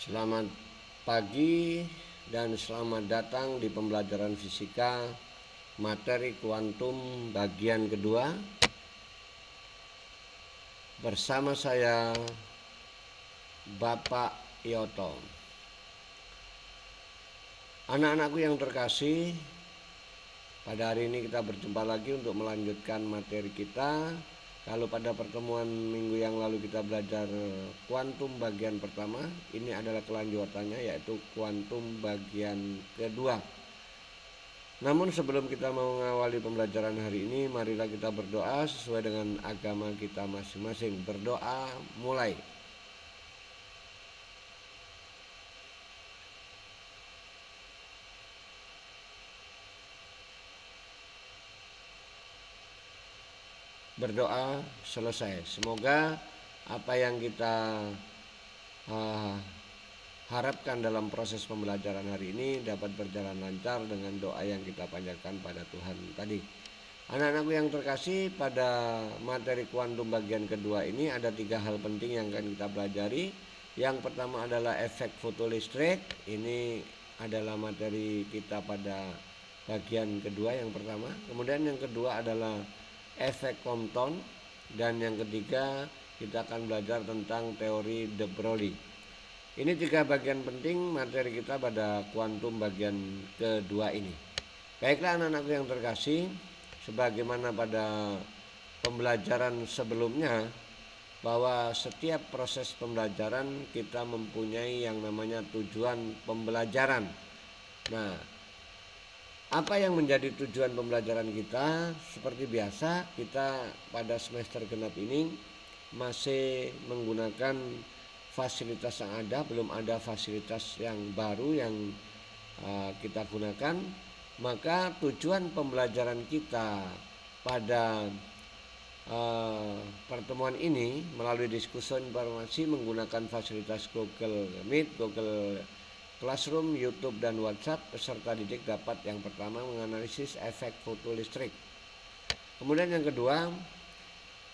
Selamat pagi dan selamat datang di pembelajaran fisika materi kuantum bagian kedua bersama saya Bapak Yoto. Anak-anakku yang terkasih, pada hari ini kita berjumpa lagi untuk melanjutkan materi kita. Kalau pada pertemuan minggu yang lalu kita belajar kuantum bagian pertama, ini adalah kelanjutannya yaitu kuantum bagian kedua. Namun sebelum kita mengawali pembelajaran hari ini, marilah kita berdoa sesuai dengan agama kita masing-masing. Berdoa mulai. Berdoa selesai. Semoga apa yang kita harapkan dalam proses pembelajaran hari ini dapat berjalan lancar dengan doa yang kita panjatkan pada Tuhan tadi. Anak-anakku yang terkasih, pada materi kuantum bagian kedua ini ada 3 hal penting yang akan kita pelajari. Yang pertama adalah efek fotolistrik. Ini adalah materi kita pada bagian kedua yang pertama. Kemudian yang kedua adalah efek Compton, dan yang ketiga kita akan belajar tentang teori de Broglie. Ini 3 bagian penting materi kita pada kuantum bagian kedua ini. Baiklah anak-anakku yang terkasih, sebagaimana pada pembelajaran sebelumnya, bahwa setiap proses pembelajaran kita mempunyai yang namanya tujuan pembelajaran. Nah, apa yang menjadi tujuan pembelajaran kita? Seperti biasa, kita pada semester genap ini masih menggunakan fasilitas yang ada, belum ada fasilitas yang baru yang kita gunakan. Maka tujuan pembelajaran kita pada pertemuan ini melalui diskusi informasi menggunakan fasilitas Google Meet, Google Classroom, YouTube, dan WhatsApp. Peserta didik dapat yang pertama menganalisis efek fotolistrik. Kemudian yang kedua,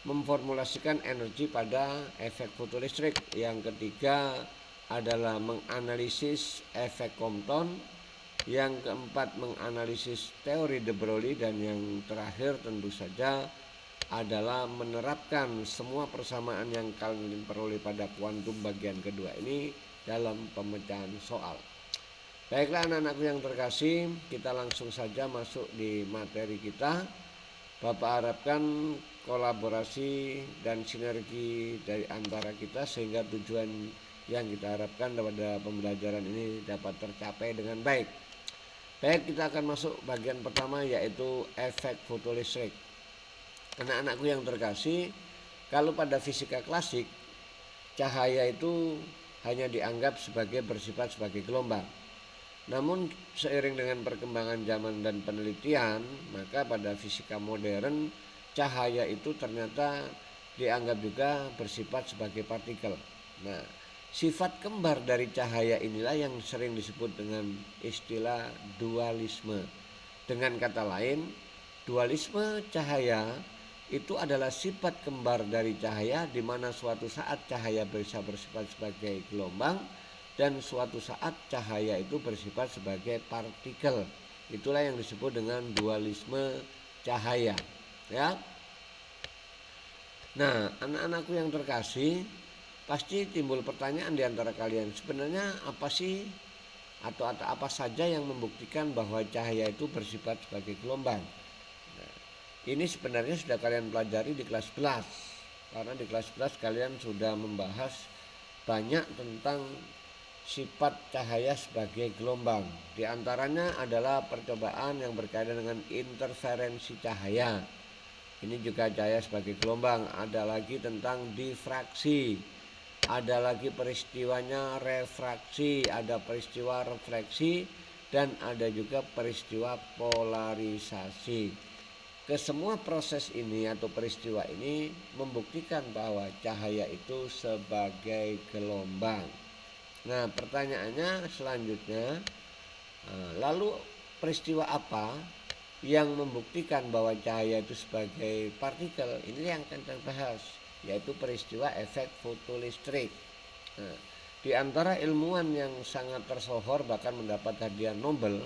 memformulasikan energi pada efek fotolistrik. Yang ketiga adalah menganalisis efek Compton. Yang keempat menganalisis teori de Broglie, dan yang terakhir tentu saja adalah menerapkan semua persamaan yang kalian peroleh pada kuantum bagian kedua ini dalam pemecahan soal. Baiklah anak-anakku yang terkasih, kita langsung saja masuk di materi kita. Bapak harapkan kolaborasi dan sinergi dari antara kita sehingga tujuan yang kita harapkan pada pembelajaran ini dapat tercapai dengan baik. Baik, kita akan masuk bagian pertama yaitu efek fotolistrik. Anak-anakku yang terkasih, kalau pada fisika klasik cahaya itu hanya dianggap bersifat sebagai gelombang. Namun seiring dengan perkembangan zaman dan penelitian, maka pada fisika modern cahaya itu ternyata dianggap juga bersifat sebagai partikel. Nah, sifat kembar dari cahaya inilah yang sering disebut dengan istilah dualisme. Dengan kata lain, dualisme cahaya itu adalah sifat kembar dari cahaya, di mana suatu saat cahaya bisa bersifat sebagai gelombang dan suatu saat cahaya itu bersifat sebagai partikel. Itulah yang disebut dengan dualisme cahaya, ya. Nah, anak-anakku yang terkasih, pasti timbul pertanyaan di antara kalian, sebenarnya apa sih atau apa saja yang membuktikan bahwa cahaya itu bersifat sebagai gelombang? Nah, ini sebenarnya sudah kalian pelajari di kelas 11, karena di kelas 11 kalian sudah membahas banyak tentang sifat cahaya sebagai gelombang. Di antaranya adalah percobaan yang berkaitan dengan interferensi cahaya. Ini juga cahaya sebagai gelombang. Ada lagi tentang difraksi. Ada lagi peristiwanya refraksi, ada peristiwa refleksi, dan ada juga peristiwa polarisasi. Kesemua proses ini atau peristiwa ini membuktikan bahwa cahaya itu sebagai gelombang. Nah, pertanyaannya selanjutnya, lalu peristiwa apa yang membuktikan bahwa cahaya itu sebagai partikel? Ini yang akan kita bahas, yaitu peristiwa efek fotolistrik. Nah, Di antara ilmuwan yang sangat tersohor bahkan mendapat hadiah Nobel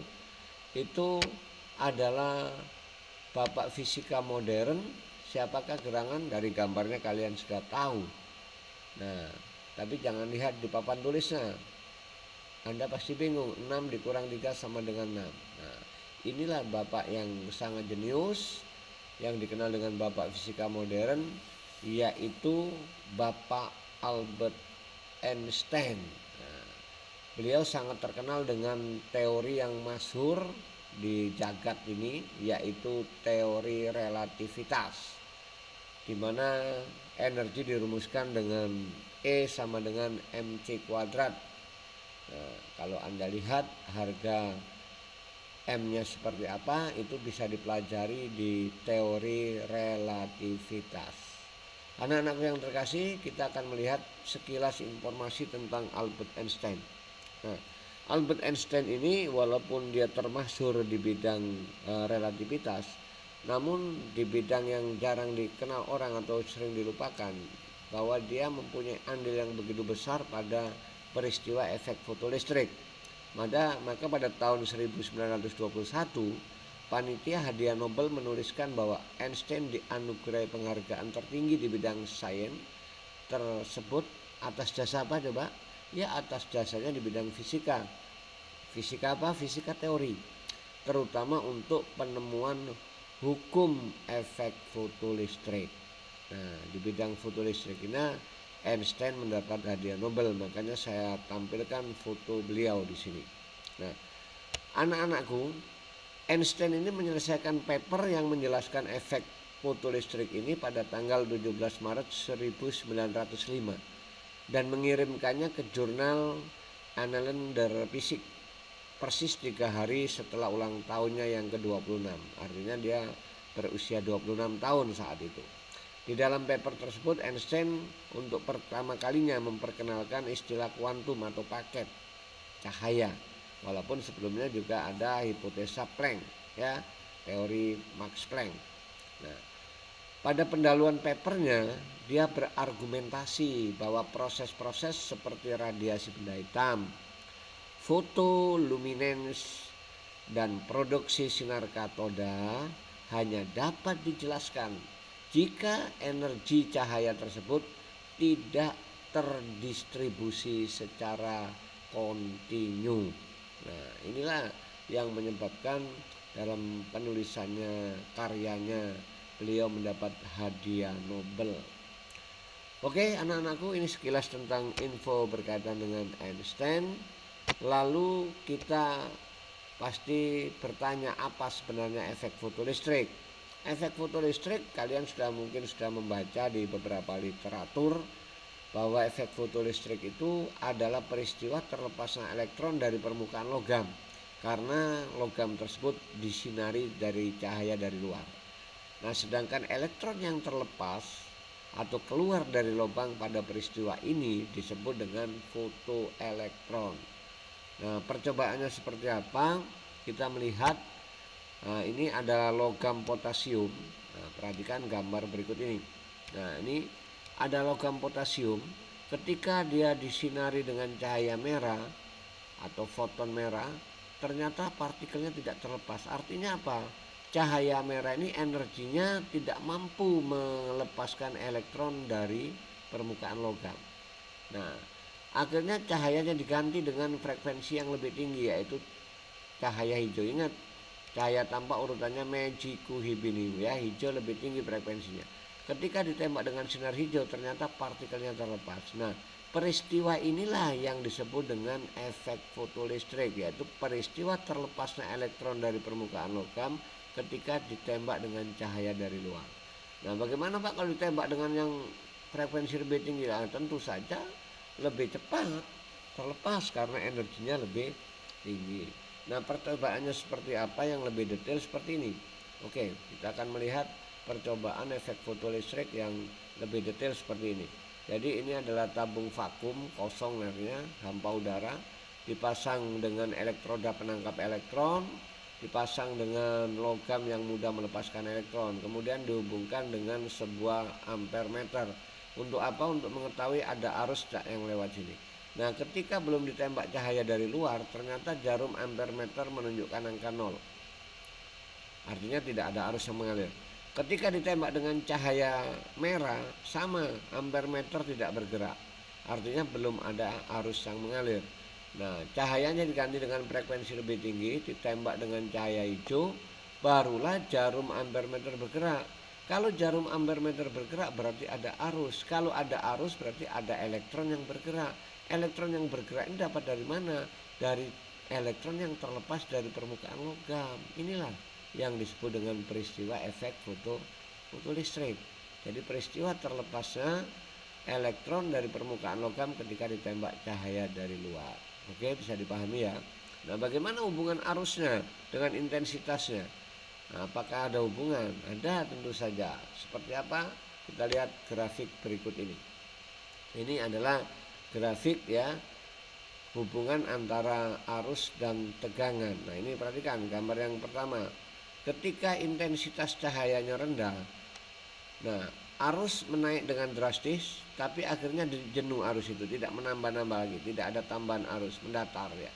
itu adalah Bapak fisika modern. Siapakah gerangan? Dari gambarnya kalian sudah tahu. Nah, tapi jangan lihat di papan tulisnya. Anda pasti bingung, 6 dikurang 3 sama dengan 6. Nah, inilah bapak yang sangat jenius, yang dikenal dengan bapak fisika modern, yaitu Bapak Albert Einstein. Nah, beliau sangat terkenal dengan teori yang masyhur di jagat ini, yaitu teori relativitas, di mana energi dirumuskan dengan E sama dengan mc kuadrat. Nah, kalau Anda lihat harga M-nya seperti apa, itu bisa dipelajari di teori relativitas. Anak-anakku yang terkasih, kita akan melihat sekilas informasi tentang Albert Einstein. Nah, Albert Einstein ini walaupun dia termasyhur di bidang relativitas, namun di bidang yang jarang dikenal orang atau sering dilupakan, bahwa dia mempunyai andil yang begitu besar pada peristiwa efek fotolistrik. Maka pada tahun 1921, panitia hadiah Nobel menuliskan bahwa Einstein dianugerahi penghargaan tertinggi di bidang sains tersebut atas jasa apa coba? Ya, atas jasanya di bidang fisika. Fisika apa? Fisika teori. Terutama untuk penemuan hukum efek fotolistrik. Nah, di bidang fotolistrik ini Einstein mendapat hadiah Nobel, makanya saya tampilkan foto beliau di sini. Nah, anak-anakku, Einstein ini menyelesaikan paper yang menjelaskan efek fotolistrik ini pada tanggal 17 Maret 1905 dan mengirimkannya ke jurnal Annalen der Physik persis 3 hari setelah ulang tahunnya yang ke-26. Artinya dia berusia 26 tahun saat itu. Di dalam paper tersebut, Einstein untuk pertama kalinya memperkenalkan istilah kuantum atau paket cahaya. Walaupun sebelumnya juga ada hipotesa Planck, ya, teori Max Planck. Nah, pada pendahuluan papernya, dia berargumentasi bahwa proses-proses seperti radiasi benda hitam, fotoluminescence, dan produksi sinar katoda hanya dapat dijelaskan jika energi cahaya tersebut tidak terdistribusi secara kontinu. Nah, inilah yang menyebabkan dalam penulisannya, karyanya, beliau mendapat hadiah Nobel. Oke, anak-anakku, ini sekilas tentang info berkaitan dengan Einstein. Lalu kita pasti bertanya, apa sebenarnya efek fotolistrik? Efek fotolistrik kalian mungkin sudah membaca di beberapa literatur bahwa efek fotolistrik itu adalah peristiwa terlepasnya elektron dari permukaan logam karena logam tersebut disinari dari cahaya dari luar. Nah, sedangkan elektron yang terlepas atau keluar dari lubang pada peristiwa ini disebut dengan fotoelektron. Nah, percobaannya seperti apa? Kita melihat. Nah, ini adalah logam potasium. Nah, perhatikan gambar berikut ini. Nah, ini ada logam potasium. Ketika dia disinari dengan cahaya merah atau foton merah, ternyata partikelnya tidak terlepas. Artinya apa? Cahaya merah ini energinya tidak mampu melepaskan elektron dari permukaan logam. Nah, akhirnya cahayanya diganti dengan frekuensi yang lebih tinggi, yaitu cahaya hijau. Ingat, cahaya tampak urutannya Meiji-ku Hibini, ya, hijau lebih tinggi frekuensinya. Ketika ditembak dengan sinar hijau, ternyata partikelnya terlepas. Nah, peristiwa inilah yang disebut dengan efek fotolistrik, yaitu peristiwa terlepasnya elektron dari permukaan logam ketika ditembak dengan cahaya dari luar. Nah, bagaimana Pak kalau ditembak dengan yang frekuensi lebih tinggi? Nah, tentu saja lebih cepat terlepas karena energinya lebih tinggi. Nah, percobaannya seperti apa yang lebih detail seperti ini. Oke, kita akan melihat percobaan efek fotolistrik yang lebih detail seperti ini. Jadi ini adalah tabung vakum kosong, artinya hampa udara, dipasang dengan elektroda penangkap elektron, dipasang dengan logam yang mudah melepaskan elektron, kemudian dihubungkan dengan sebuah ampermeter. Untuk apa? Untuk mengetahui ada arus yang lewat sini. Nah, ketika belum ditembak cahaya dari luar, ternyata jarum ampermeter menunjukkan angka 0. Artinya tidak ada arus yang mengalir. Ketika ditembak dengan cahaya merah, sama, ampermeter tidak bergerak. Artinya belum ada arus yang mengalir. Nah, cahayanya diganti dengan frekuensi lebih tinggi, ditembak dengan cahaya hijau, barulah jarum ampermeter bergerak. Kalau jarum ampermeter bergerak berarti ada arus. Kalau ada arus berarti ada elektron yang bergerak. Elektron yang bergerak ini dapat dari mana? Dari elektron yang terlepas dari permukaan logam. Inilah yang disebut dengan peristiwa efek fotolistrik. Jadi peristiwa terlepasnya elektron dari permukaan logam ketika ditembak cahaya dari luar. Oke, bisa dipahami ya. Nah, bagaimana hubungan arusnya dengan intensitasnya? Nah, apakah ada hubungan? Ada, tentu saja. Seperti apa? Kita lihat grafik berikut ini. Ini adalah grafik ya, hubungan antara arus dan tegangan. Nah, ini perhatikan gambar yang pertama. Ketika intensitas cahayanya rendah, nah arus menaik dengan drastis, tapi akhirnya jenuh arus itu, tidak menambah-nambah lagi, tidak ada tambahan arus, mendatar ya.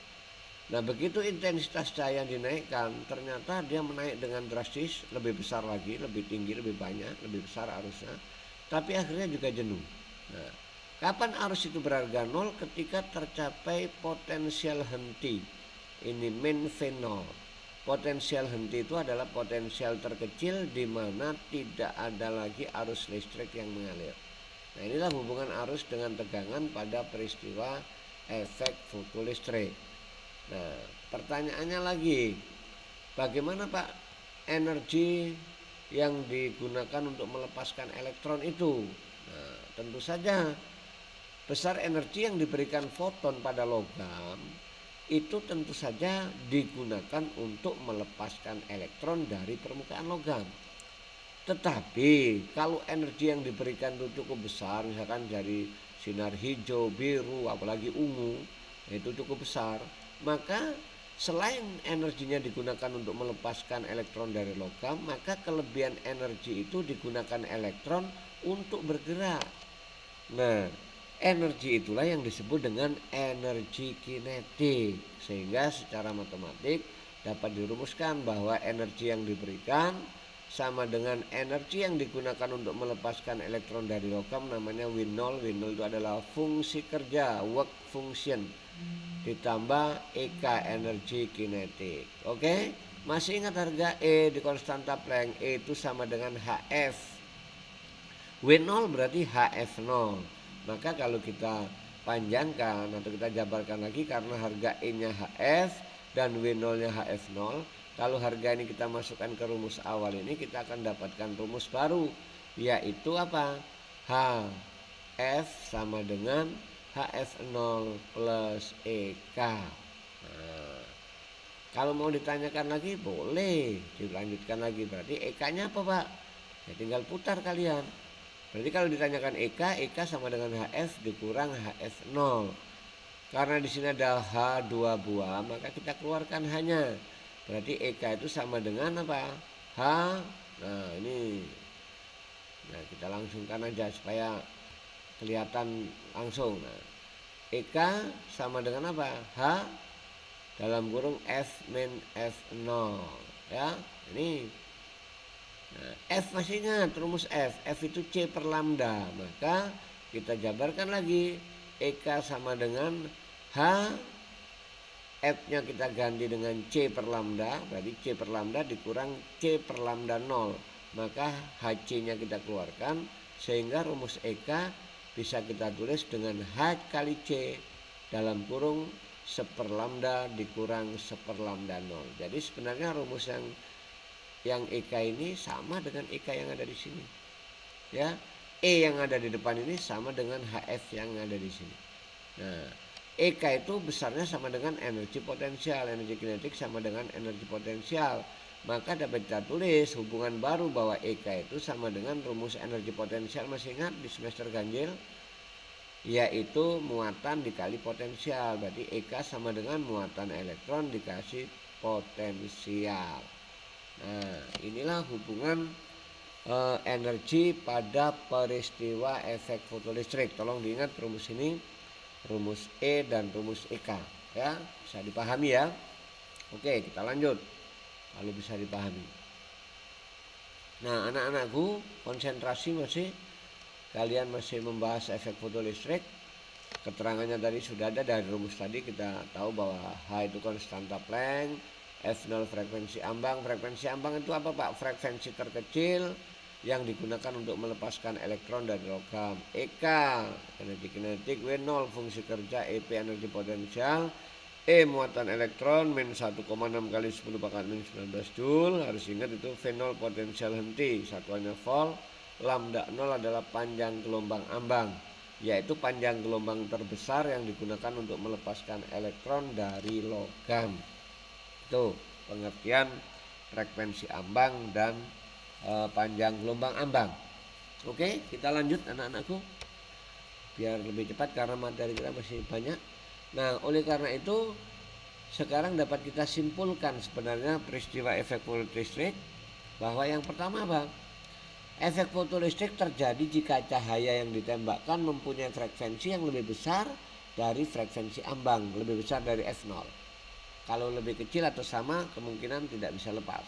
Nah, begitu intensitas cahaya dinaikkan, ternyata dia menaik dengan drastis, lebih besar lagi, lebih tinggi, lebih banyak, lebih besar arusnya, tapi akhirnya juga jenuh. Nah, kapan arus itu berharga 0? Ketika tercapai potensial henti. Ini min V0. Potensial henti itu adalah potensial terkecil di mana tidak ada lagi arus listrik yang mengalir. Nah, inilah hubungan arus dengan tegangan pada peristiwa efek fotolistrik. Nah, pertanyaannya lagi, bagaimana Pak energi yang digunakan untuk melepaskan elektron itu? Nah, tentu saja besar energi yang diberikan foton pada logam itu tentu saja digunakan untuk melepaskan elektron dari permukaan logam. Tetapi kalau energi yang diberikan itu cukup besar, misalkan dari sinar hijau, biru, apalagi ungu, itu cukup besar, maka selain energinya digunakan untuk melepaskan elektron dari logam, maka kelebihan energi itu digunakan elektron untuk bergerak. Nah, energi itulah yang disebut dengan energi kinetik. Sehingga secara matematik dapat dirumuskan bahwa energi yang diberikan sama dengan energi yang digunakan untuk melepaskan elektron dari logam, namanya W0. W0 itu adalah fungsi kerja, work function, ditambah EK, energi kinetik. Oke, masih ingat harga E di konstanta Planck? E itu sama dengan HF. W0 berarti HF0. Maka kalau kita panjangkan atau kita jabarkan lagi, karena harga E nya HF dan W0 nya HF0, kalau harga ini kita masukkan ke rumus awal ini, kita akan dapatkan rumus baru, yaitu apa? HF sama dengan HF0 plus EK. Nah, kalau mau ditanyakan lagi boleh dilanjutkan lagi. Berarti EK nya apa Pak? Ya tinggal putar kalian. Berarti kalau ditanyakan EK, EK sama dengan HF dikurang HF0. Karena di sini ada H2 buah, maka kita keluarkan H-nya. Berarti EK itu sama dengan apa? H. Nah, ini. Nah, kita langsungkan aja supaya kelihatan langsung. Nah, EK sama dengan apa? H dalam kurung F min F0. Ya, ini. Nah, F masih ingat rumus F. F itu C per lambda. Maka kita jabarkan lagi. EK sama dengan H. F-nya kita ganti dengan C per lambda. Berarti C per lambda dikurang C per lambda 0. Maka HC-nya kita keluarkan. Sehingga rumus EK bisa kita tulis dengan H kali C dalam kurung 1 per lambda dikurang 1 per lambda 0. Jadi sebenarnya rumus yang EK ini sama dengan EK yang ada di sini. Ya, E yang ada di depan ini sama dengan HF yang ada di sini. Nah, EK itu besarnya sama dengan energi potensial, energi kinetik sama dengan energi potensial. Maka dapat kita tulis hubungan baru bahwa EK itu sama dengan rumus energi potensial, masih ingat di semester ganjil? Yaitu muatan dikali potensial. Berarti EK sama dengan muatan elektron dikasih potensial. Nah, inilah hubungan energi pada peristiwa efek fotolistrik. Tolong diingat rumus ini. rumus E dan rumus EK ya, bisa dipahami ya. Oke, kita lanjut kalau bisa dipahami. Nah, anak-anakku, konsentrasi masih, kalian masih membahas efek fotolistrik. Keterangannya tadi sudah ada dari rumus tadi, kita tahu bahwa H itu konstanta Planck, F0 frekuensi ambang. Frekuensi ambang itu apa Pak? Frekuensi terkecil yang digunakan untuk melepaskan elektron dari logam. EK energi kinetik, W0 fungsi kerja, EP energi potensial, E muatan elektron, min 1,6 kali 10 pangkat min 19 Joule. Harus ingat itu V0 potensial henti, satuannya volt. Lambda 0 adalah panjang gelombang ambang, yaitu panjang gelombang terbesar yang digunakan untuk melepaskan elektron dari logam. Itu pengertian frekuensi ambang dan panjang gelombang ambang. Oke, kita lanjut anak-anakku, biar lebih cepat karena materi kita masih banyak. Nah, oleh karena itu sekarang dapat kita simpulkan sebenarnya peristiwa efek fotolistrik, bahwa yang pertama apa? Efek fotolistrik terjadi jika cahaya yang ditembakkan mempunyai frekuensi yang lebih besar dari frekuensi ambang, lebih besar dari F0. Kalau lebih kecil atau sama, kemungkinan tidak bisa lepas.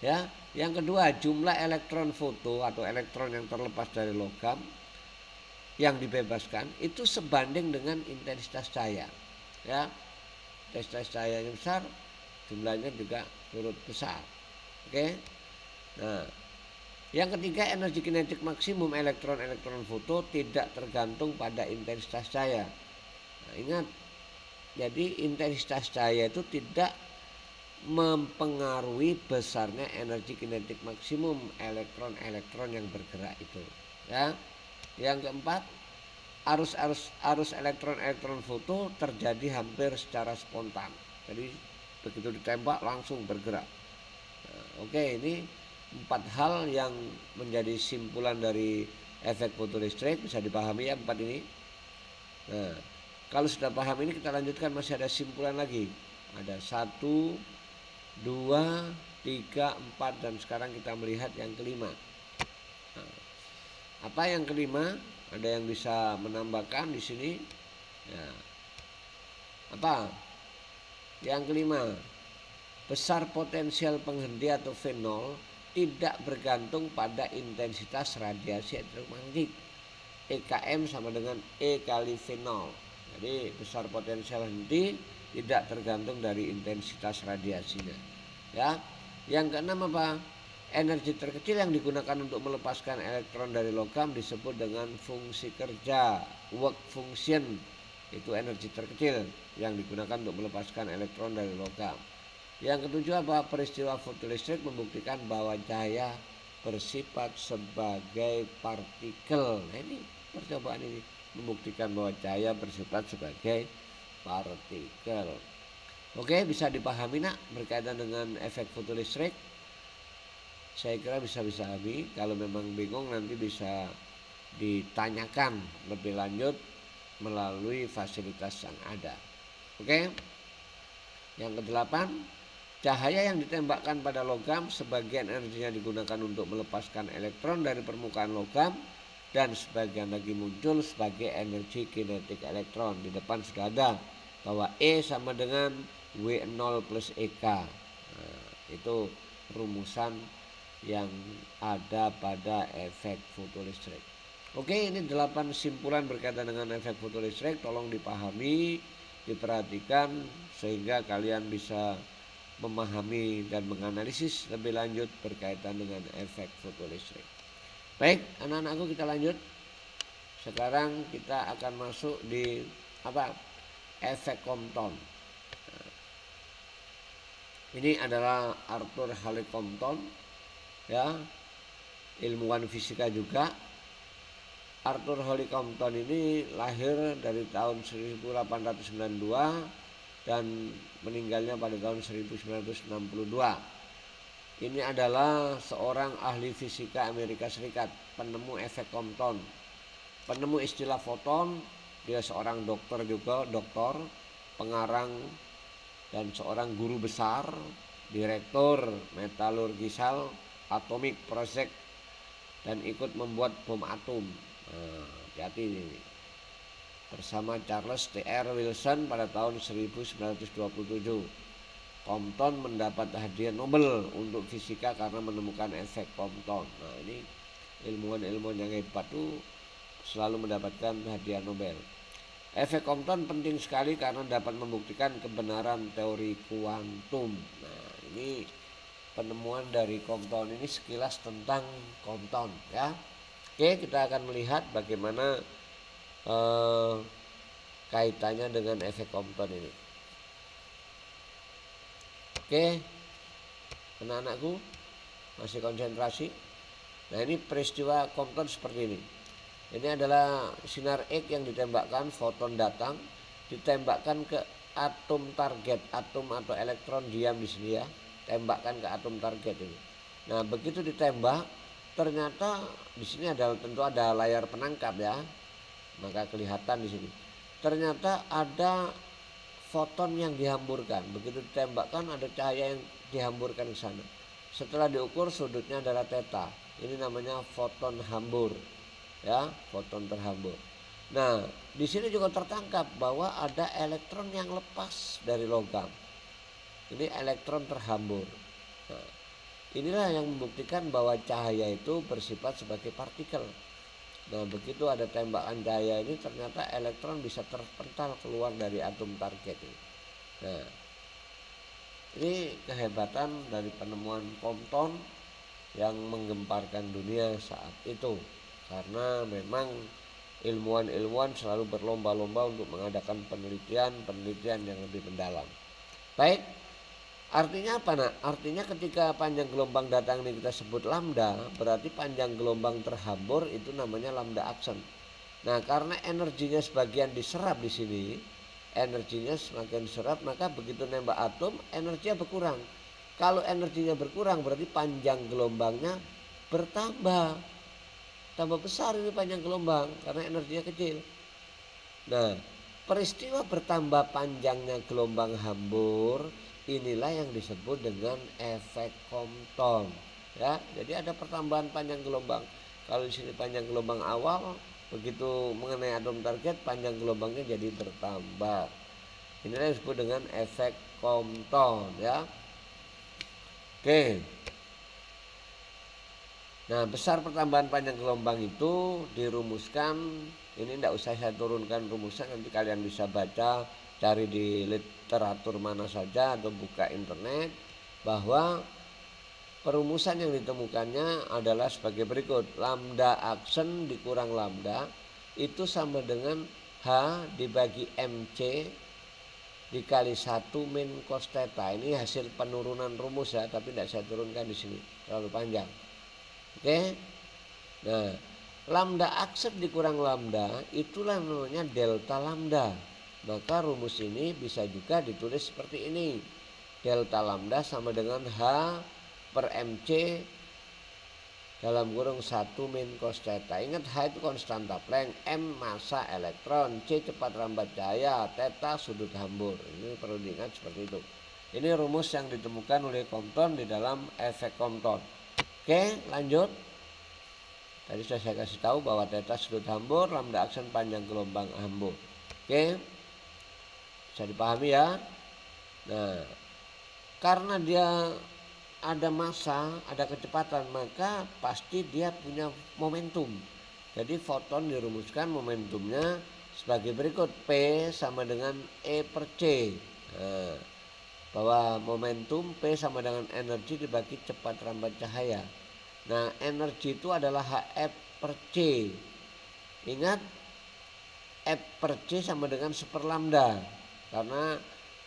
Ya, yang kedua, jumlah elektron foto atau elektron yang terlepas dari logam yang dibebaskan itu sebanding dengan intensitas cahaya. Ya, intensitas cahayanya besar, jumlahnya juga turut besar. Oke. Nah, yang ketiga, energi kinetik maksimum elektron-elektron foto tidak tergantung pada intensitas cahaya. Nah, ingat, jadi intensitas cahaya itu tidak mempengaruhi besarnya energi kinetik maksimum elektron-elektron yang bergerak itu. Ya. Yang keempat, arus elektron-elektron foto terjadi hampir secara spontan. Jadi begitu ditembak langsung bergerak. Nah, oke, ini 4 hal yang menjadi simpulan dari efek fotolistrik, bisa dipahami ya 4 ini. Nah, kalau sudah paham ini kita lanjutkan, masih ada simpulan lagi. Ada 1, 2, 3, 4 dan sekarang kita melihat yang kelima. Nah, apa yang kelima? Ada yang bisa menambahkan di sini? Ya. Apa? Yang kelima, besar potensial penghenti atau V0 tidak bergantung pada intensitas radiasi elektromagnetik. EKM sama dengan E kali V0. Jadi besar potensial henti tidak tergantung dari intensitas radiasinya. Ya. Yang keenam apa? Energi terkecil yang digunakan untuk melepaskan elektron dari logam disebut dengan fungsi kerja, work function. Itu energi terkecil yang digunakan untuk melepaskan elektron dari logam. Yang ketujuh apa? Peristiwa fotolistrik membuktikan bahwa cahaya bersifat sebagai partikel. Nah, ini percobaan ini membuktikan bahwa cahaya bersifat sebagai partikel. Oke, bisa dipahami nak berkaitan dengan efek fotolistrik? Saya kira bisa dipahami. Kalau memang bingung nanti bisa ditanyakan lebih lanjut melalui fasilitas yang ada. Oke. Yang kedelapan, cahaya yang ditembakkan pada logam sebagian energinya digunakan untuk melepaskan elektron dari permukaan logam dan sebagian lagi muncul sebagai energi kinetik elektron. Di depan sudah ada bahwa E sama dengan W0 plus EK. Nah, itu rumusan yang ada pada efek fotolistrik. Oke, ini 8 simpulan berkaitan dengan efek fotolistrik. Tolong dipahami, diperhatikan sehingga kalian bisa memahami dan menganalisis lebih lanjut berkaitan dengan efek fotolistrik. Baik, anak-anakku, kita lanjut. Sekarang kita akan masuk di apa? Efek Compton. Nah, ini adalah Arthur Halley Compton, ya, ilmuwan fisika juga. Arthur Halley Compton ini lahir dari tahun 1892 dan meninggalnya pada tahun 1962. Ini adalah seorang ahli fisika Amerika Serikat, penemu efek Compton, penemu istilah foton. Dia seorang dokter juga, pengarang dan seorang guru besar, direktur metalurgisal Atomic Project, dan ikut membuat bom atom. Hati-hati ini. bersama Charles T.R. Wilson pada tahun 1927. Compton mendapat hadiah Nobel untuk fisika karena menemukan efek Compton. Nah, ini ilmuwan-ilmuwan yang hebat tuh selalu mendapatkan hadiah Nobel. Efek Compton penting sekali karena dapat membuktikan kebenaran teori kuantum. Nah, ini penemuan dari Compton ini sekilas tentang Compton ya. Oke, kita akan melihat bagaimana kaitannya dengan efek Compton ini. Oke, anak-anakku masih konsentrasi. Nah, ini peristiwa Compton seperti ini. Ini adalah sinar X yang ditembakkan, foton datang, ditembakkan ke atom target, atom atau elektron diam di sini ya, tembakkan ke atom target ini. Nah, begitu ditembak, ternyata di sini tentu ada layar penangkap ya, maka kelihatan di sini. Ternyata ada foton yang dihamburkan. Begitu ditembakkan ada cahaya yang dihamburkan ke sana. Setelah diukur sudutnya adalah theta. Ini namanya foton hambur. Ya, foton terhambur. Nah, di sini juga tertangkap bahwa ada elektron yang lepas dari logam. Ini elektron terhambur. Nah, inilah yang membuktikan bahwa cahaya itu bersifat sebagai partikel. Nah, begitu ada tembakan cahaya ini ternyata elektron bisa terpental keluar dari atom target ini. Nah, ini kehebatan dari penemuan Compton yang menggemparkan dunia saat itu. Karena memang ilmuwan-ilmuwan selalu berlomba-lomba untuk mengadakan penelitian yang lebih mendalam. Baik, artinya apa nak? Artinya ketika panjang gelombang datang ini kita sebut lambda, berarti panjang gelombang terhambur itu namanya lambda aksen. Nah, karena energinya sebagian diserap di sini, energinya semakin diserap, maka begitu nembak atom energinya berkurang. Kalau energinya berkurang berarti panjang gelombangnya bertambah, tambah besar ini panjang gelombang karena energinya kecil. Nah, peristiwa bertambah panjangnya gelombang hambur inilah yang disebut dengan efek Compton ya. Jadi ada pertambahan panjang gelombang. Kalau di sini panjang gelombang awal, begitu mengenai atom target panjang gelombangnya jadi bertambah. Inilah yang disebut dengan efek Compton ya. Oke. Nah, besar pertambahan panjang gelombang itu dirumuskan. Ini tidak usah saya turunkan rumusnya, nanti kalian bisa baca, cari di literatur mana saja atau buka internet, bahwa perumusan yang ditemukannya adalah sebagai berikut. Lambda aksen dikurang lambda itu sama dengan H dibagi MC dikali 1 min cos theta. Ini hasil penurunan rumus ya, tapi tidak saya turunkan di sini, terlalu panjang. Oke. Nah, lambda aksen dikurang lambda itulah namanya delta lambda. Maka rumus ini bisa juga ditulis seperti ini. Delta lambda sama dengan H per MC dalam kurung 1 min cos theta. Ingat H itu konstanta Planck, M massa elektron, C cepat rambat cahaya, theta sudut hambur. Ini perlu diingat seperti itu. Ini rumus yang ditemukan oleh Compton di dalam efek Compton. Oke, lanjut. Tadi sudah saya kasih tahu bahwa theta sudut hambur, lambda aksen panjang gelombang hambur. Oke, bisa dipahami ya. Nah, karena dia ada massa, ada kecepatan, maka pasti dia punya momentum. Jadi foton dirumuskan momentumnya sebagai berikut. P sama dengan E per C. Nah, bahwa momentum P sama dengan energi dibagi cepat rambat cahaya. Nah, energi itu adalah Hf per C. Ingat, F per C sama dengan 1 lambda. Karena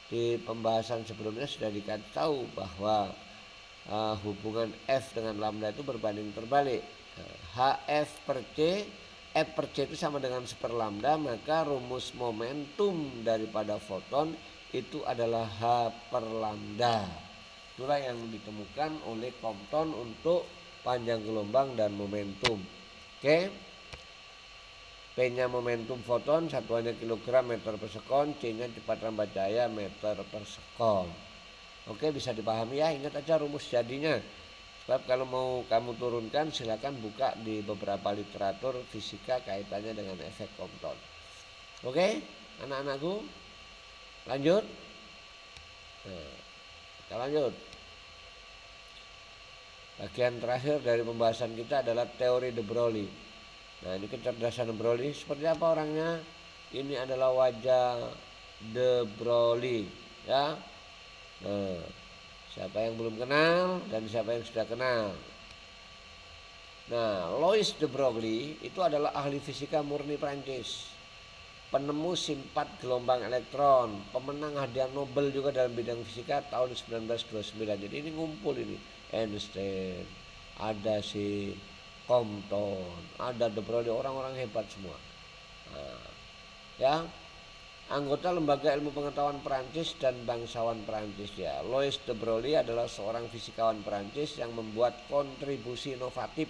di pembahasan sebelumnya sudah dikasih tahu bahwa hubungan F dengan lambda itu berbanding terbalik. Hf per C, F per C itu sama dengan 1 lambda, maka rumus momentum daripada foton itu adalah H per lambda. Itulah yang ditemukan oleh Compton untuk panjang gelombang dan momentum. Oke. P-nya momentum foton, satuannya kilogram meter per sekon, C-nya cepat rambat cahaya meter per sekon. Oke, bisa dipahami ya. Ingat aja rumus jadinya. Sebab kalau mau kamu turunkan silakan buka di beberapa literatur fisika kaitannya dengan efek Compton. Oke, anak-anakku, lanjut. Nah, kita lanjut. Bagian terakhir dari pembahasan kita adalah teori De Broglie. Nah, ini kecerdasan De Broglie. Seperti apa orangnya? Ini adalah wajah De Broglie, ya. Nah, siapa yang belum kenal dan siapa yang sudah kenal? Nah, Louis De Broglie itu adalah ahli fisika murni Prancis, penemu sifat gelombang elektron, pemenang hadiah Nobel juga dalam bidang fisika tahun 1929. Jadi ini ngumpul ini Einstein, ada si Compton, ada De Broglie, orang-orang hebat semua. Nah, ya, anggota lembaga ilmu pengetahuan Perancis dan bangsawan Perancis ya. Louis De Broglie adalah seorang fisikawan Perancis yang membuat kontribusi inovatif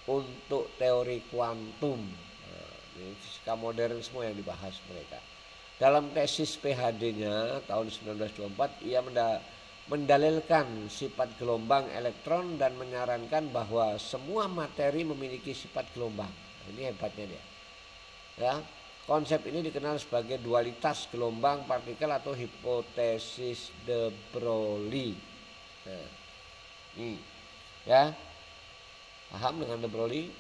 untuk teori kuantum. Nah, ini fisika modern semua yang dibahas mereka. Dalam tesis PhD-nya tahun 1924 ia mendalilkan sifat gelombang elektron dan menyarankan bahwa semua materi memiliki sifat gelombang. Nah, ini hebatnya dia. Ya, konsep ini dikenal sebagai dualitas gelombang partikel atau hipotesis De Broglie. Nah, ini ya, paham dengan De Broglie?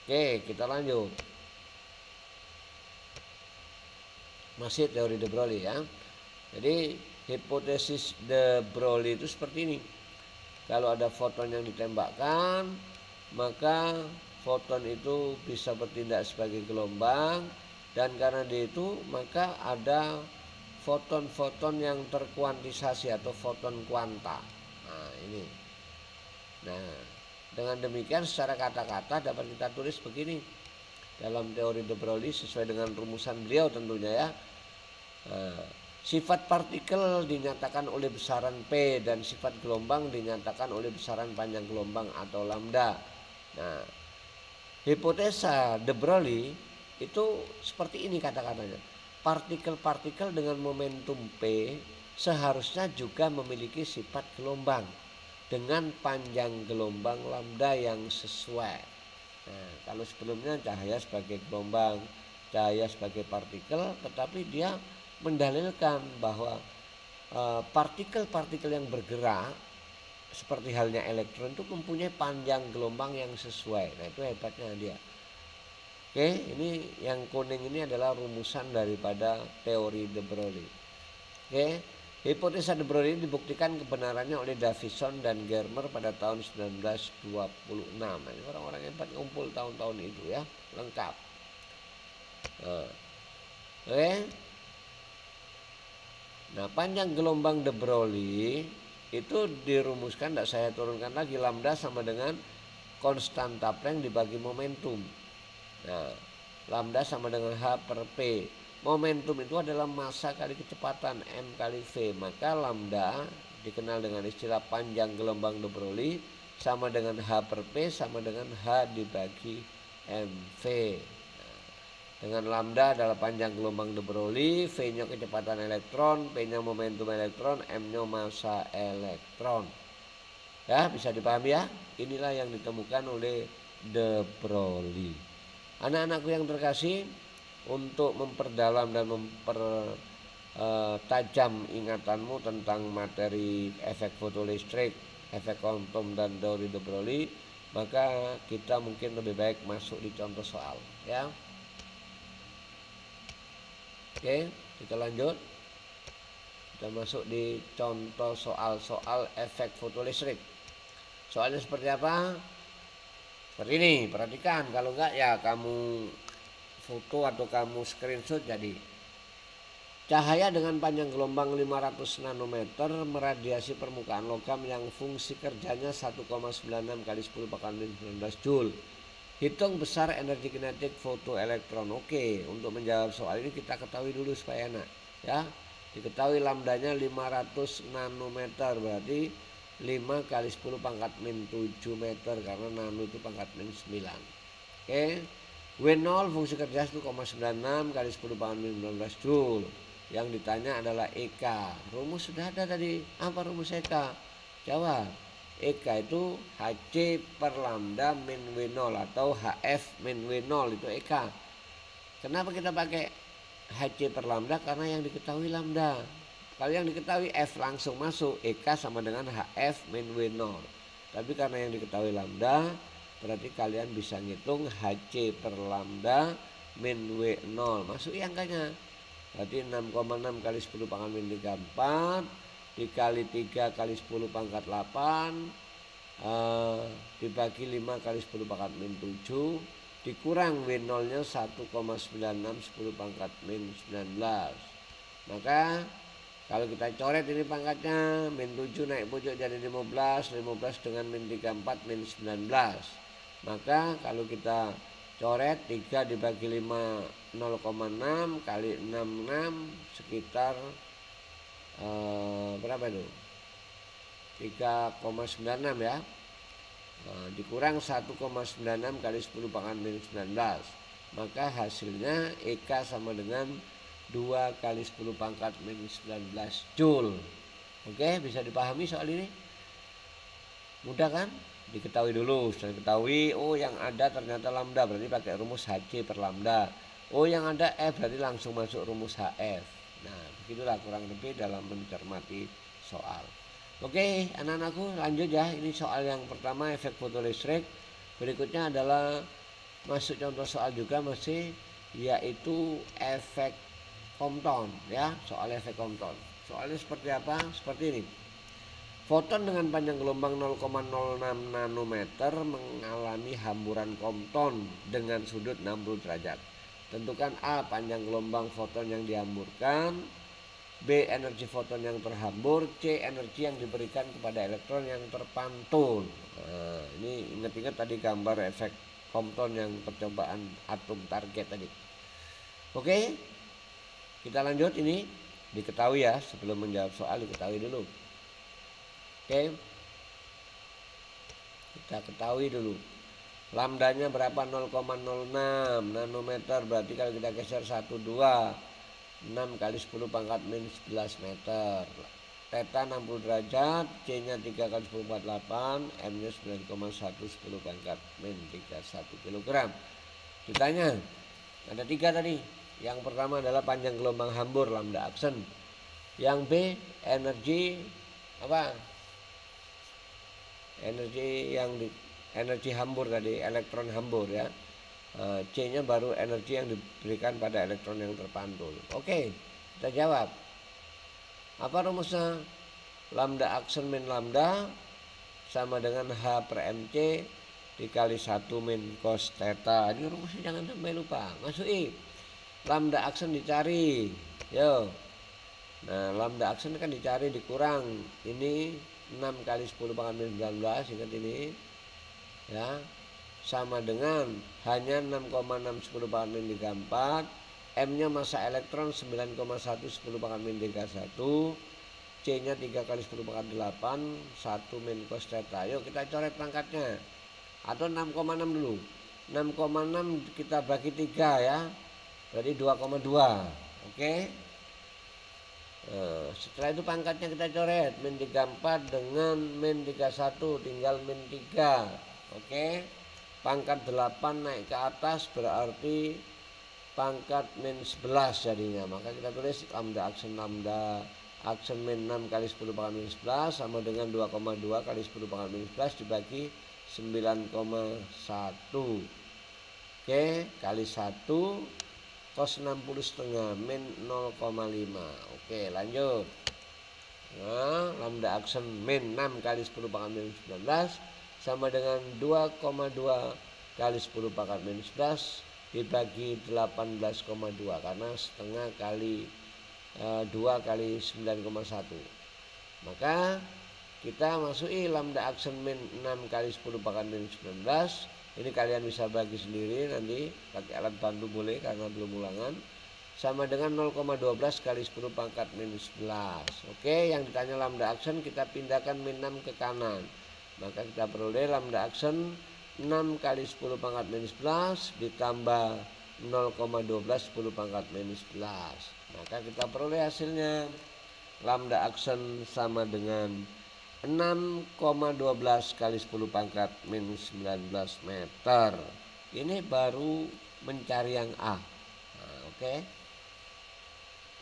Oke, kita lanjut. Masih teori De Broglie ya. Jadi hipotesis De Broglie itu seperti ini. Kalau ada foton yang ditembakkan, maka foton itu bisa bertindak sebagai gelombang, dan karena itu maka ada foton-foton yang terkuantisasi atau foton kuanta. Nah, ini. Nah, dengan demikian secara kata-kata dapat kita tulis begini dalam teori De Broglie sesuai dengan rumusan beliau tentunya ya. Sifat partikel dinyatakan oleh besaran P dan sifat gelombang dinyatakan oleh besaran panjang gelombang atau lambda. Nah, hipotesa De Broglie itu seperti ini kata-katanya. Partikel-partikel dengan momentum P seharusnya juga memiliki sifat gelombang dengan panjang gelombang lambda yang sesuai. Nah, kalau sebelumnya cahaya sebagai gelombang, cahaya sebagai partikel, tetapi dia mendalilkan bahwa partikel-partikel yang bergerak seperti halnya elektron itu mempunyai panjang gelombang yang sesuai. Nah, itu hebatnya dia. Oke, ini yang kuning ini adalah rumusan daripada teori De Broglie. Oke, hipotesa De Broglie dibuktikan kebenarannya oleh Davison dan Germer pada tahun 1926. Nah, ini orang-orang hebat ngumpul tahun-tahun itu ya, lengkap. Nah, oke. Nah, panjang gelombang De Broglie itu dirumuskan, tidak saya turunkan lagi, lambda sama dengan konstanta Planck dibagi momentum. Nah, lambda sama dengan H per P. Momentum itu adalah massa kali kecepatan M kali V. Maka lambda dikenal dengan istilah panjang gelombang De Broglie sama dengan H per P sama dengan H dibagi MV. Dengan lambda adalah panjang gelombang De Broglie, V-nya kecepatan elektron, P-nya momentum elektron, M-nya massa elektron. Ya, bisa dipahami ya? Inilah yang ditemukan oleh De Broglie. Anak-anakku yang terkasih, untuk memperdalam dan mempertajam ingatanmu tentang materi efek fotolistrik, efek kuantum dan teori De Broglie, maka kita mungkin lebih baik masuk di contoh soal, ya. Oke, kita lanjut. Kita masuk di contoh soal-soal efek fotolistrik. Soalnya seperti apa? Seperti ini, perhatikan. Kalau enggak ya kamu foto atau kamu screenshot jadi. Cahaya dengan panjang gelombang 500 nanometer meradiasi permukaan logam yang fungsi kerjanya 1,96 kali 10 pangkat 19 Joule. Hitung besar energi kinetik fotoelektron. Oke, untuk menjawab soal ini kita ketahui dulu supaya enak ya. Diketahui lambdanya 500 nanometer, berarti 5 kali 10 pangkat min 7 meter karena nano itu pangkat min 9. Oke. W0 fungsi kerja 1,96 kali 10 pangkat min 19 Joule. Yang ditanya adalah EK. Rumus sudah ada tadi. Apa rumus EK? Jawab. EK itu HC per lambda min W0 atau HF min W0 itu EK. Kenapa kita pakai HC per lambda? Karena yang diketahui lambda. Kalau yang diketahui F langsung masuk, EK sama dengan HF min W0. Tapi karena yang diketahui lambda, berarti kalian bisa ngitung HC per lambda min W0. Masuki angkanya. Berarti 6,6 kali 10 pangkat min 34 dikali 3 kali 10 pangkat 8 dibagi 5 kali 10 pangkat min 7 dikurang W0 nya 1,96 10 pangkat min 19. Maka kalau kita coret ini pangkatnya, min 7 naik pojok jadi 15 dengan min 34 min 19. Maka kalau kita coret 3 dibagi 5 0,6 kali 66 sekitar berapa itu? 3,96 ya. Dikurang 1,96 kali 10 pangkat min 19. Maka hasilnya EK sama dengan 2 kali 10 pangkat min 19 Joule. Oke, bisa dipahami soal ini? Mudah kan? Diketahui dulu. Setelah diketahui, oh yang ada ternyata lambda, berarti pakai rumus HC per lambda. Oh yang ada F, berarti langsung masuk rumus HF. Nah, begitulah kurang lebih dalam mencermati soal. Oke, anak-anakku lanjut ya. Ini soal yang pertama, efek fotolistrik. Berikutnya adalah masuk contoh soal juga masih, yaitu efek Compton ya. Soal efek Compton. Soalnya seperti apa? Seperti ini. Foton dengan panjang gelombang 0,06 nanometer mengalami hamburan Compton dengan sudut 60 derajat. Tentukan A panjang gelombang foton yang dihamburkan, B energi foton yang terhambur, C energi yang diberikan kepada elektron yang terpantul. Nah, ini ingat-ingat tadi gambar efek Compton yang percobaan atom target tadi. Oke, kita lanjut. Ini diketahui ya, sebelum menjawab soal diketahui dulu. Oke, kita ketahui dulu. Lambdanya berapa? 0,06 nanometer. Berarti kalau kita geser 1, 2 6 kali 10 pangkat min 11 meter. Theta 60 derajat, C nya 3 kali 10 pangkat 8, M nya 9,1 10 pangkat min 31 kg. Ditanya, ada 3 tadi. Yang pertama adalah panjang gelombang hambur lambda aksen. Yang B energi apa? Energi hambur tadi, elektron hambur ya. C nya baru energi yang diberikan pada elektron yang terpantul. Oke, kita jawab. Apa rumusnya? Lambda aksen min lambda sama dengan H per MC dikali 1 min cos theta. Ini rumusnya jangan sampai lupa. Masuki. Lambda aksen dicari. Yo. Nah, lambda aksen kan dicari dikurang. Ini 6 kali 10 pangkat min 19, ingat ini. Ya, sama dengan hanya 6,6 10 pangkat min 34, M nya massa elektron 9,1 10 pangkat min 31, C nya 3 kali 10 pangkat 8, 1 min cos theta. Yuk kita coret pangkatnya, atau 6,6 dulu. 6,6 kita bagi 3 ya, berarti 2,2. Oke. Setelah itu pangkatnya kita coret, min 34 dengan min 31 tinggal min 3. Oke, pangkat 8 naik ke atas berarti pangkat min 11 jadinya. Maka kita tulis lambda aksen min 6 kali 10 pangkat min 11 sama dengan 2,2 kali 10 pangkat min 11 dibagi 9,1. Oke, kali 1 cos 60 setengah min 0,5. Oke, lanjut. Nah, lambda aksen min 6 kali 10 pangkat min 19 sama dengan 2,2 kali 10 pangkat min 11 dibagi 18,2 karena setengah kali 2 kali 9,1. Maka kita masuki lambda aksen min 6 kali 10 pangkat min 19. Ini kalian bisa bagi sendiri nanti pakai alat bantu boleh karena belum ulangan. Sama dengan 0,12 kali 10 pangkat min 11. Oke, yang ditanya lambda aksen kita pindahkan min 6 ke kanan. Maka kita peroleh lambda aksen 6 kali 10 pangkat min 11 ditambah 0,12 10 pangkat min 11. Maka kita peroleh hasilnya lambda aksen sama dengan 6,12 kali 10 pangkat minus 19 meter. Ini baru mencari yang A. Nah, oke.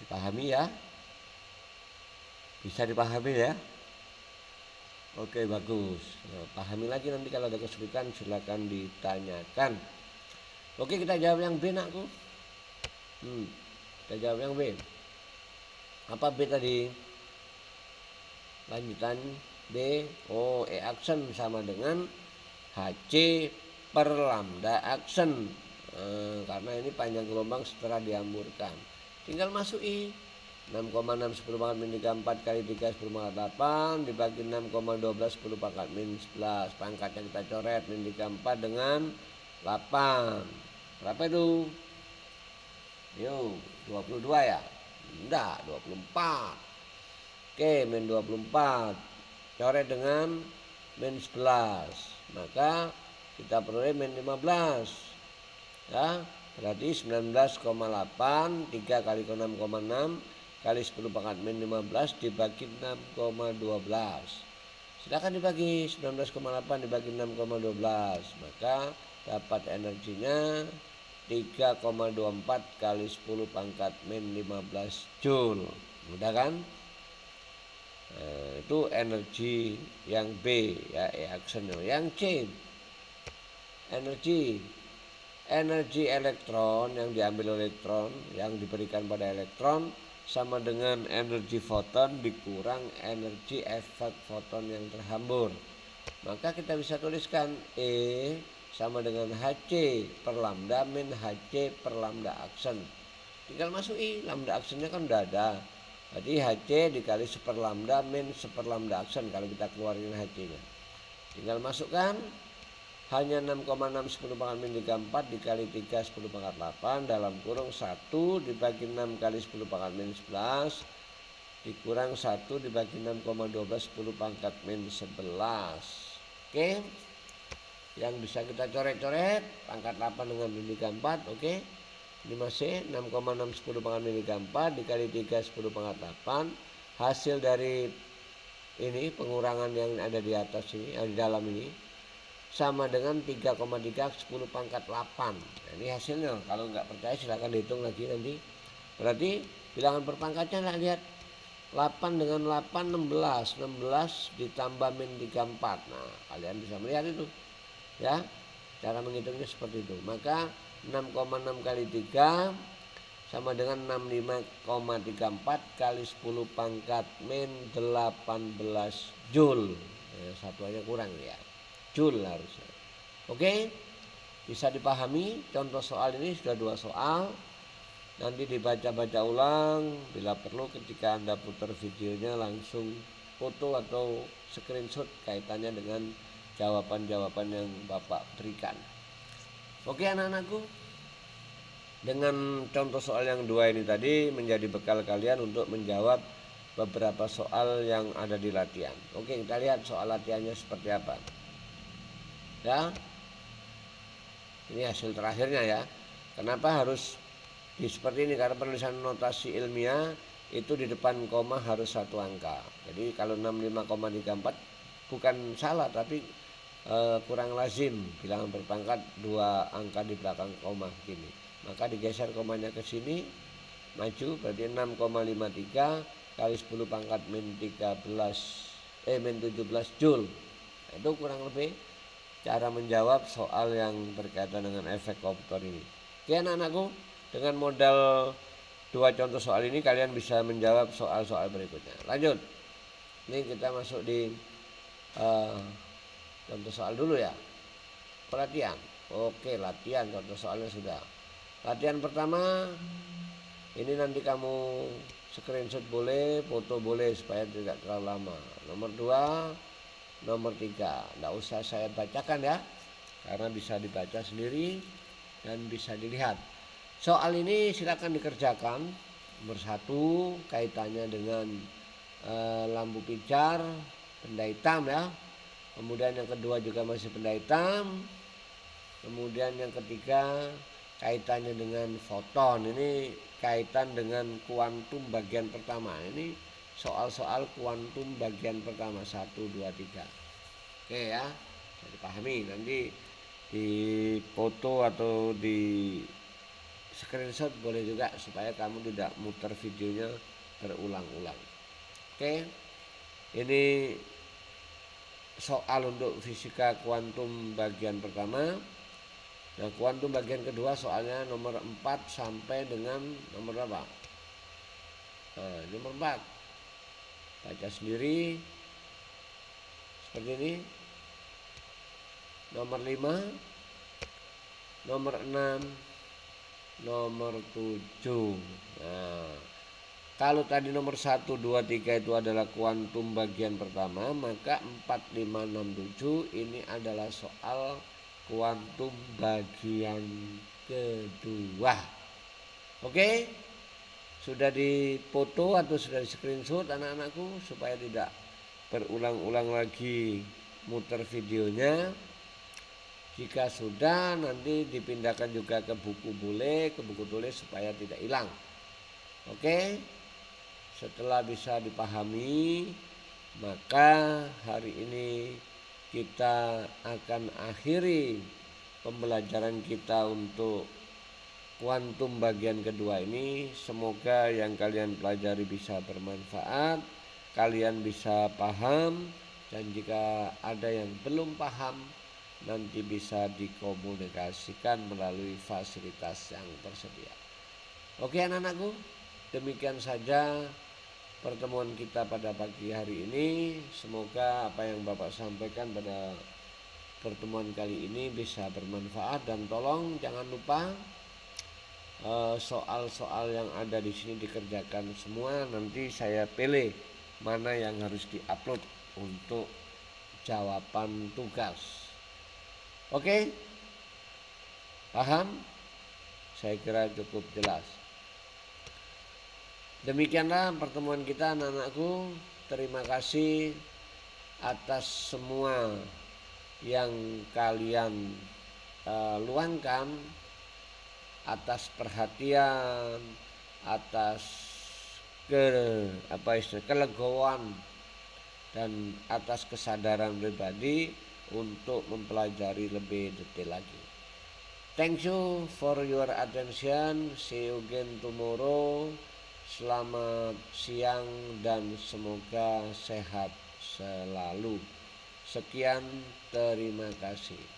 Dipahami ya? Bisa dipahami ya? Oke, bagus. Nah, pahami lagi, nanti kalau ada kesulitan silakan ditanyakan. Oke, kita jawab yang B, nakku. Kita jawab yang B. Apa B tadi? Lanjutan B. Oh, E aksen sama dengan HC per lambda aksen. Karena ini panjang gelombang setelah dihamburkan. Tinggal masuk I. 6,6 10 pangkat min 4 kali 3 10 pangkat 8 dibagi 6,12 10 pangkat min 11. Pangkatnya kita coret, min 4 dengan 8. Berapa itu? Yuk, 22 ya? Enggak, 24. Oke, min 24 coret dengan min 11. Maka kita peroleh min 15. Ya, berarti 19,8 3 kali 6,6 kali 10 pangkat min 15 dibagi 6,12. Silakan dibagi 19,8 dibagi 6,12. Maka dapat energinya 3,24 kali 10 pangkat min 15 Joule. Mudah kan? Itu energi yang B ya, E aksen. Yang C, energi elektron yang diambil elektron yang diberikan pada elektron sama dengan energi foton dikurang energi efek foton yang terhambur. Maka kita bisa tuliskan E sama dengan HC per lambda min HC per lambda aksen. Tinggal masuk I, lambda aksennya kan udah ada. Jadi HC dikali seper lambda min seper lambda aksen kalau kita keluarin HC-nya. Tinggal masukkan hanya 6,6 10 pangkat min 4 dikali 3 10 pangkat 8 dalam kurung 1 dibagi 6 kali 10 pangkat min 11 dikurang 1 dibagi 6,12 10 pangkat min 11. Oke, yang bisa kita coret-coret pangkat 8 dengan min 4. Oke, ini masih 6,6 10 pangkat min 4 dikali 3 10 pangkat 8. Hasil dari ini pengurangan yang ada di atas ini, di dalam ini sama dengan 3,3 10 pangkat 8. Nah, ini hasilnya. Kalau nggak percaya silahkan dihitung lagi nanti. Berarti bilangan perpangkatnya lah, lihat 8 dengan 8 16 ditambah min 34. Nah, kalian bisa melihat itu ya, cara menghitungnya seperti itu. Maka 6,6 kali 3 sama dengan 65,34 kali 10 pangkat min 18 Joule. Satuannya kurang ya, Joule harusnya. Oke, bisa dipahami. Contoh soal ini sudah 2 soal. Nanti dibaca-baca ulang. Bila perlu ketika Anda putar videonya langsung foto atau screenshot kaitannya dengan jawaban-jawaban yang Bapak berikan. Oke anak-anakku, dengan contoh soal yang 2 ini tadi menjadi bekal kalian untuk menjawab beberapa soal yang ada di latihan. Oke, kita lihat soal latihannya seperti apa. Ya, ini hasil terakhirnya ya. Kenapa harus seperti ini? Karena penulisan notasi ilmiah itu di depan koma harus 1 angka. Jadi kalau 65,34 bukan salah, tapi kurang lazim bilangan berpangkat 2 angka di belakang koma gini. Maka digeser komanya ke sini, maju, berarti 6,53 kali 10 pangkat min 17 Joule. Itu kurang lebih cara menjawab soal yang berkaitan dengan efek koruptor ini. Oke anak-anakku, dengan modal 2 contoh soal ini kalian bisa menjawab soal-soal berikutnya. Lanjut, ini kita masuk di contoh soal dulu ya. Pelatihan. Oke, latihan contoh soalnya sudah. Latihan pertama, ini nanti kamu screenshot boleh, foto boleh supaya tidak terlalu lama. Nomor 2, nomor 3, tidak usah saya bacakan ya, karena bisa dibaca sendiri dan bisa dilihat. Soal ini silakan dikerjakan. Nomor 1 kaitannya dengan lampu pijar, benda hitam ya. Kemudian yang kedua juga masih benda hitam. Kemudian yang ketiga kaitannya dengan foton. Ini kaitan dengan kuantum bagian pertama. Ini soal-soal kuantum bagian pertama 1, 2, 3. Oke ya, bisa dipahami. Nanti di foto atau di screenshot boleh juga supaya kamu tidak muter videonya berulang-ulang. Oke, ini soal untuk fisika kuantum bagian pertama. Nah, kuantum bagian kedua soalnya nomor 4 sampai dengan nomor berapa? Nomor 4. Baca sendiri seperti ini. Nomor 5, nomor 6, nomor 7. Nah, kalau tadi nomor 1, 2, 3 itu adalah kuantum bagian pertama, maka 4, 5, 6, 7 ini adalah soal kuantum bagian kedua. Oke, sudah dipoto atau sudah di screenshot anak-anakku supaya tidak berulang-ulang lagi muter videonya. Jika sudah, nanti dipindahkan juga ke buku boleh, ke buku tulis supaya tidak hilang. Oke, setelah bisa dipahami, maka hari ini kita akan akhiri pembelajaran kita untuk kuantum bagian kedua ini. Semoga yang kalian pelajari bisa bermanfaat, kalian bisa paham, dan jika ada yang belum paham nanti bisa dikomunikasikan melalui fasilitas yang tersedia. Oke anak-anakku, demikian saja pertemuan kita pada pagi hari ini. Semoga apa yang Bapak sampaikan pada pertemuan kali ini bisa bermanfaat, dan tolong jangan lupa soal-soal yang ada di sini dikerjakan semua. Nanti saya pilih mana yang harus diupload untuk jawaban tugas. Oke, paham? Saya kira cukup jelas. Demikianlah pertemuan kita anak-anakku. Terima kasih atas semua yang kalian luangkan, atas perhatian, atas kelegoan, dan atas kesadaran pribadi untuk mempelajari lebih detail lagi. Thank you for your attention. See you again tomorrow. Selamat siang dan semoga sehat selalu. Sekian, terima kasih.